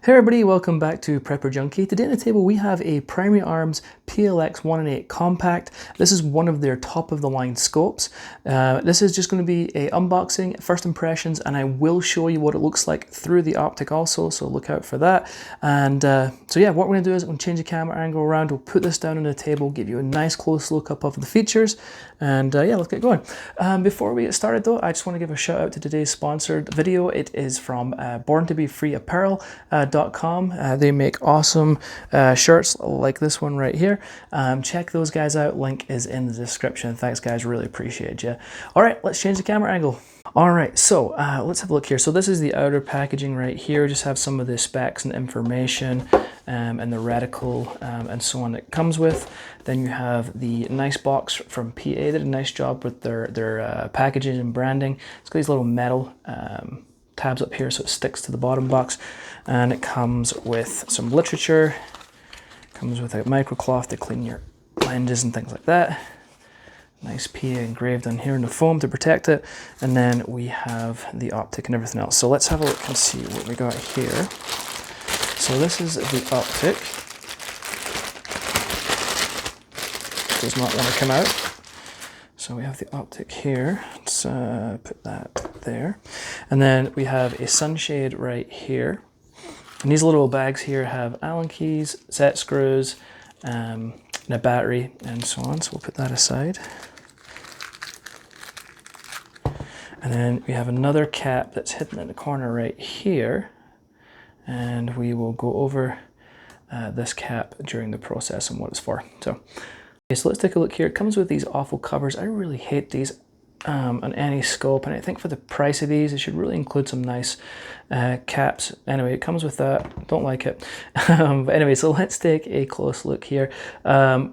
Hey everybody, welcome back to Prepper Junkie. Today on the table we have a Primary Arms PLx-1-8 compact. This is one of their top of the line scopes. This is just going to be a unboxing, first impressions, and I will show you what it looks like through the optic also, so look out for that. And so yeah, what we're going to do is I'm going to change the camera angle around, we'll put this down on the table, give you a nice close look up of the features, and yeah, let's get going. Before we get started though, I just want to give a shout out to today's sponsored video. It is from Born to Be Free Apparel. They make awesome shirts like this one right here. Check those guys out. Link is in the description. Thanks guys, really appreciate you. All right, let's change the camera angle. All right, so let's have a look here. So this is the outer packaging right here. Just have some of the specs and information and the reticle and so on that comes with. Then you have the nice box from PA. They did a nice job with their packaging and branding. It's got these little metal tabs up here so it sticks to the bottom box, and it comes with some literature, comes with a microcloth to clean your lenses and things like that. Nice PA engraved on here in the foam to protect it, and then we have the optic and everything else. So let's have a look and see what we got here. So this is the optic. Does not want to come out. So we have the optic here. Let's put that there. And then we have a sunshade right here. And these little bags here have Allen keys, set screws, and a battery, and so on. So we'll put that aside. And then we have another cap that's hidden in the corner right here. And we will go over this cap during the process and what it's for. So let's take a look here. It comes with these awful covers. I really hate these on any scope, and I think for the price of these, it should really include some nice caps. Anyway, it comes with that. Don't like it. But anyway, so let's take a close look here.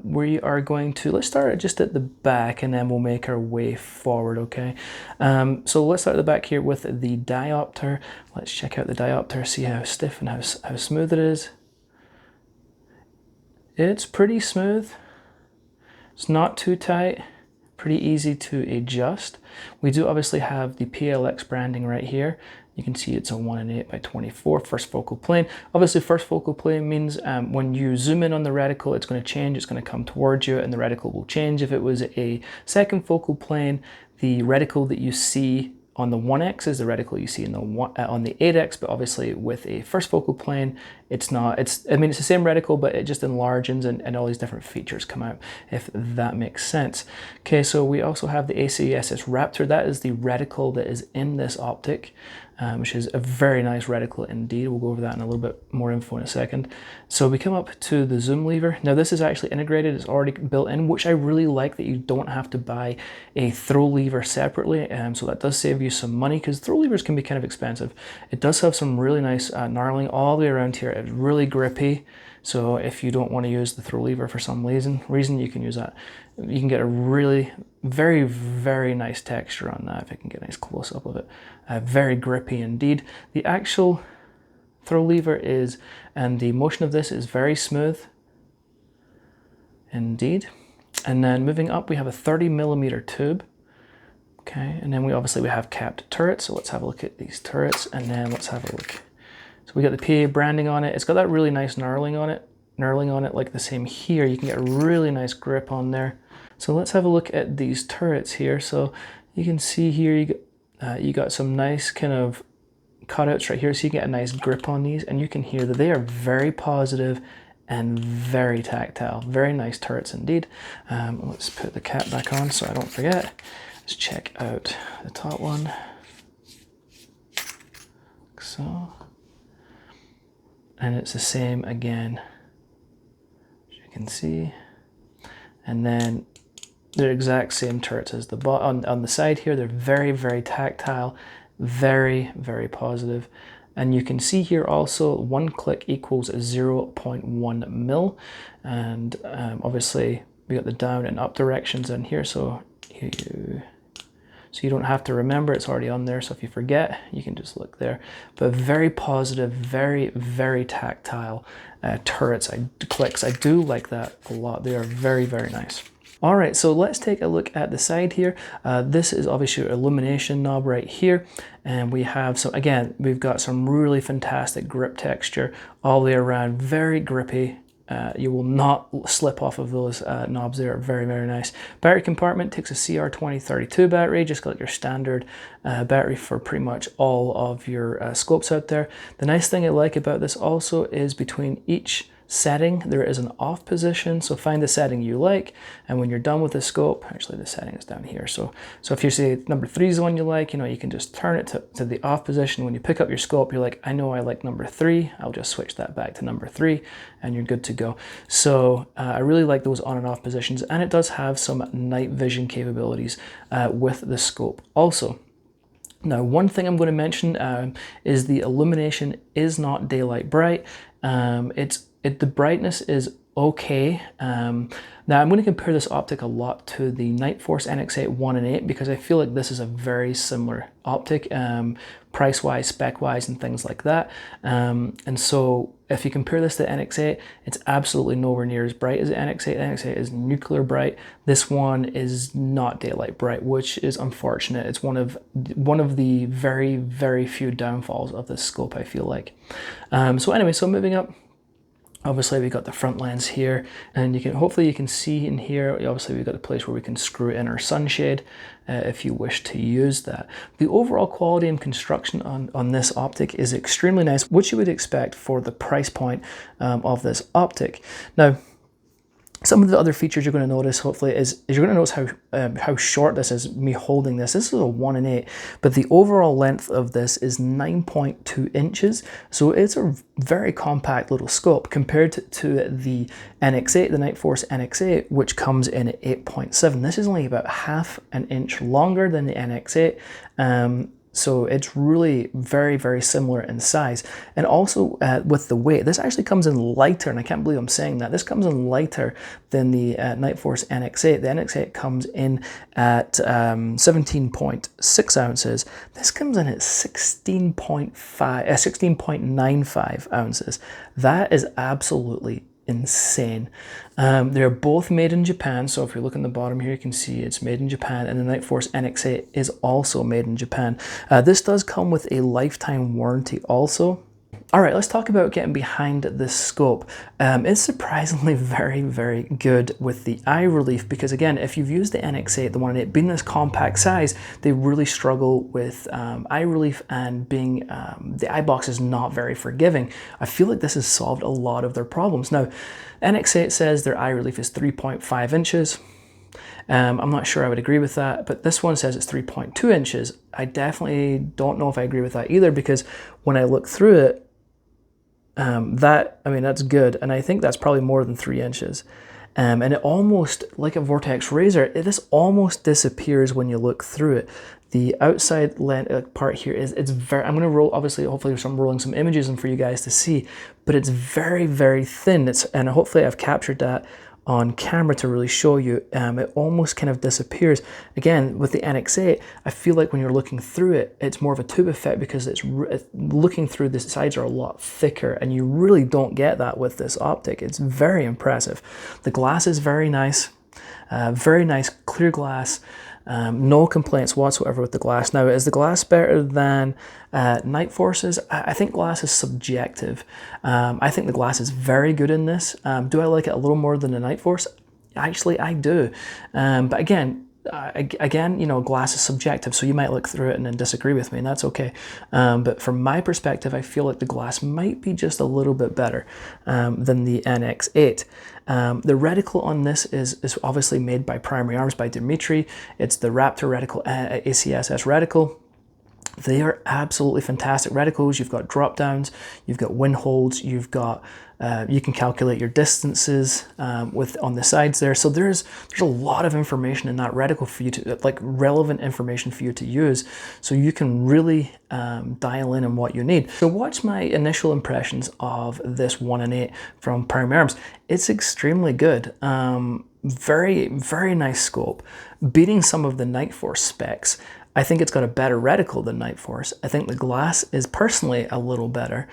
We are going to, let's start just at the back, and then we'll make our way forward, okay? So let's start at the back here with the diopter. Let's check out the diopter, see how stiff and how smooth it is. It's pretty smooth. It's not too tight, pretty easy to adjust. We do obviously have the PLX branding right here. You can see it's a 1-8x24 first focal plane. Obviously first focal plane means when you zoom in on the reticle, it's going to change, it's going to come towards you and the reticle will change. If it was a second focal plane, the reticle that you see on the 1x is the reticle you see in the on the 8x, but obviously with a first focal plane, it's not. I mean, it's the same reticle, but it just enlarges and all these different features come out, if that makes sense. Okay, so we also have the ACSS Raptor. That is the reticle that is in this optic, which is a very nice reticle indeed. We'll go over that in a little bit more info in a second. So we come up to the zoom lever. Now this is actually integrated, it's already built in, which I really like, that you don't have to buy a throw lever separately. So that does save you some money, because throw levers can be kind of expensive. It does have some really nice knurling all the way around here. It's really grippy. So if you don't want to use the throw lever for some reason, you can use that. You can get a really very, very nice texture on that, if I can get a nice close up of it. Very grippy indeed. The actual throw lever is, and the motion of this is very smooth indeed. And then moving up, we have a 30mm tube. Okay, and then we have capped turrets. So let's have a look at these turrets, and then let's have a look. So we got the PA branding on it. It's got that really nice knurling on it, like the same here. You can get a really nice grip on there. So let's have a look at these turrets here. So you can see here you got some nice kind of cutouts right here, so you get a nice grip on these, and you can hear that they are very positive and very tactile. Very nice turrets indeed. Let's put the cap back on so I don't forget. Let's check out the top one. Like so. And it's the same again, as you can see. And then they're exact same turrets as the on the side here. They're very, very tactile, very, very positive. And you can see here also 1 click equals 0.1 mil. And obviously we got the down and up directions in here. So you don't have to remember, it's already on there. So if you forget, you can just look there. But very positive, very, very tactile turrets, clicks. I do like that a lot. They are very, very nice. All right, so let's take a look at the side here. This is obviously your illumination knob right here. And we have some, again, we've got some really fantastic grip texture all the way around, very grippy. You will not slip off of those knobs. They are very, very nice. Battery compartment takes a CR2032 battery, just like your standard battery for pretty much all of your scopes out there. The nice thing I like about this also is between each setting there is an off position, so find the setting you like, and when you're done with the scope, actually the setting is down here, so if you say number 3 is the one you like, you know, you can just turn it to the off position. When you pick up your scope, you're like, I know I like number 3, I'll just switch that back to number 3, and you're good to go. So I really like those on and off positions, and it does have some night vision capabilities with the scope also. Now, one thing I'm going to mention is the illumination is not daylight bright. The brightness is okay. Now, I'm going to compare this optic a lot to the Nightforce NX-1-8 because I feel like this is a very similar optic, price-wise, spec-wise, and things like that. And so if you compare this to the NX-8, it's absolutely nowhere near as bright as the NX-8. The NX-8 is nuclear bright. This one is not daylight bright, which is unfortunate. It's one of the very, very few downfalls of this scope, I feel like. So anyway, so moving up. Obviously, we got the front lens here, and hopefully you can see in here, obviously we've got a place where we can screw in our sunshade if you wish to use that. The overall quality and construction on this optic is extremely nice, which you would expect for the price point of this optic. Now, some of the other features you're going to notice, hopefully, is you're going to notice how short this is, me holding this. This is a 1-8, but the overall length of this is 9.2 inches. So it's a very compact little scope compared to the NX-8, the Nightforce NX-8, which comes in at 8.7. This is only about half an inch longer than the NX-8. So it's really very, very similar in size. And also with the weight, this actually comes in lighter, and I can't believe I'm saying that. This comes in lighter than the Nightforce NX-8. The NX-8 comes in at 17.6 ounces. This comes in at 16.95 ounces. That is absolutely insane. They're both made in Japan, so if you look in the bottom here, you can see it's made in Japan, and the Nightforce NX-8 is also made in Japan. This does come with a lifetime warranty also. All right, let's talk about getting behind this scope. It's surprisingly very, very good with the eye relief because, again, if you've used the NX-8, the 1-8, being this compact size, they really struggle with eye relief, and being the eye box is not very forgiving. I feel like this has solved a lot of their problems. Now, NX-8 says their eye relief is 3.5 inches. I'm not sure I would agree with that, but this one says it's 3.2 inches. I definitely don't know if I agree with that either, because when I look through it, that's good, and I think that's probably more than 3 inches. And it almost, like a Vortex Razor, this almost disappears when you look through it. The outside part here it's very, I'm going to roll, obviously, hopefully I'm rolling some images in for you guys to see, but it's very, very thin. And hopefully I've captured that on camera to really show you. It almost kind of disappears. Again, with the NX-8, I feel like when you're looking through it, it's more of a tube effect because it's looking through, the sides are a lot thicker, and you really don't get that with this optic. It's very impressive. The glass is very nice clear glass. No complaints whatsoever with the glass. Now, is the glass better than Nightforce's? I think glass is subjective. I think the glass is very good in this. Do I like it a little more than the Nightforce? Actually, I do. But again, glass is subjective, so you might look through it and then disagree with me, and that's okay. But from my perspective, I feel like the glass might be just a little bit better than the NX-8. The reticle on this is obviously made by Primary Arms, by Dimitri. It's the Raptor reticle, ACSS reticle. They are absolutely fantastic reticles. You've got drop downs, you've got win holds, you've got you can calculate your distances on the sides there. So there's a lot of information in that reticle for you to, like, relevant information for you to use, so you can really dial in on what you need. So what's my initial impressions of this 1-8 from Primary Arms? It's extremely good. Very, very nice scope, beating some of the Nightforce specs. I think it's got a better reticle than Nightforce. I think the glass is personally a little better.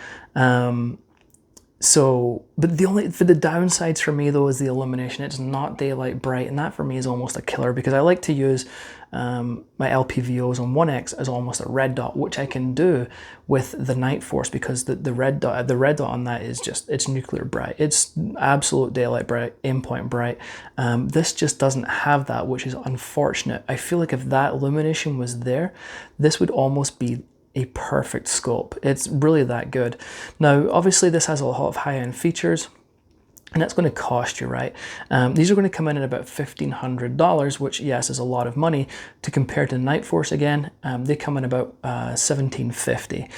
So, but for the downsides for me though is the illumination. It's not daylight bright, and that for me is almost a killer, because I like to use my LPVOs on 1X as almost a red dot, which I can do with the Night Force, because the red dot on that is just, it's nuclear bright. It's absolute daylight bright, aimpoint bright. This just doesn't have that, which is unfortunate. I feel like if that illumination was there, this would almost be a perfect scope. It's really that good. Now, obviously this has a lot of high-end features, and that's going to cost you, right? These are going to come in at about $1,500, which, yes, is a lot of money to compare to Night Force. Again, they come in about $1,750.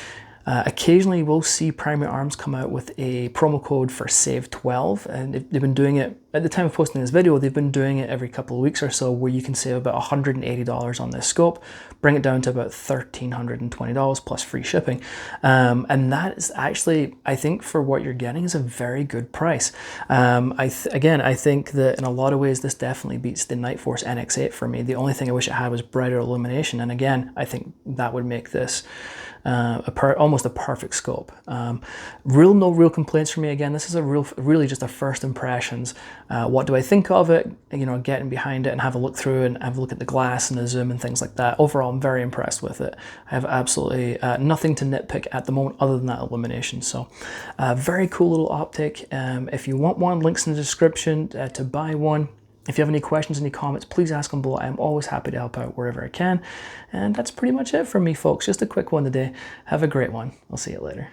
Occasionally we'll see Primary Arms come out with a promo code for Save 12, and they've been doing it, at the time of posting this video, they've been doing it every couple of weeks or so, where you can save about $180 on this scope, bring it down to about $1,320 plus free shipping. And that is actually, I think, for what you're getting, is a very good price. Again, I think that in a lot of ways this definitely beats the Night Force NX8 for me. The only thing I wish it had was brighter illumination, and again, I think that would make this almost a perfect scope. No real complaints for me. Again, this is really just a first impressions. What do I think of it? You know, getting behind it and have a look through and have a look at the glass and the zoom and things like that. Overall, I'm very impressed with it. I have absolutely nothing to nitpick at the moment other than that illumination. So very cool little optic. If you want one, links in the description to buy one. If you have any questions, any comments, please ask them below. I'm always happy to help out wherever I can. And that's pretty much it from me, folks. Just a quick one today. Have a great one. I'll see you later.